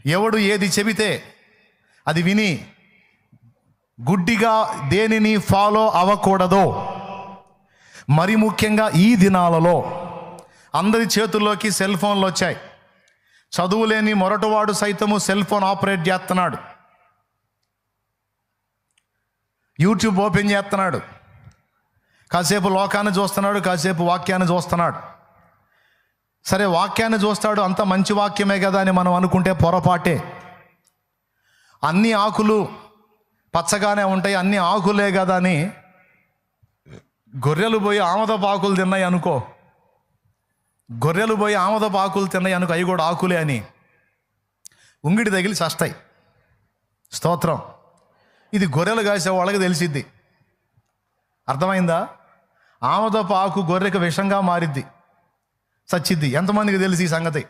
ఎవడు ఏది చెబితే అది విని గుడ్డిగా దేనిని ఫాలో అవ్వకూడదో. మరి ముఖ్యంగా ఈ దినాలలో అందరి చేతుల్లోకి సెల్ ఫోన్లు వచ్చాయి. చదువులేని మొరటవాడు సైతము సెల్ ఫోన్ ఆపరేట్ చేస్తున్నాడు, యూట్యూబ్ ఓపెన్ చేస్తున్నాడు, కాసేపు లోకాన్ని చూస్తున్నాడు, కాసేపు వాక్యాన్ని చూస్తున్నాడు. సరే, వాక్యాన్ని చూస్తాడు, అంత మంచి వాక్యమే కదా అని మనం అనుకుంటే పొరపాటే. అన్ని ఆకులు పచ్చగానే ఉంటాయి, అన్ని ఆకులే కదా అని గొర్రెలు పోయి ఆమదపు ఆకులు తిన్నాయి అనుకో, గొర్రెలు పోయి ఆమదపు ఆకులు తిన్నాయి అనుకో, అవి కూడా ఆకులే అని ఉంగిడి తగిలి చస్తాయి. స్తోత్రం. ఇది గొర్రెలు కాసే వాళ్ళకి తెలిసిద్ది. అర్థమైందా? ఆమదపు ఆకు గొర్రెకు విషంగా మారిద్ది, చచ్చిద్ది. ఎంతమందికి తెలిసి ఈ సంగతి?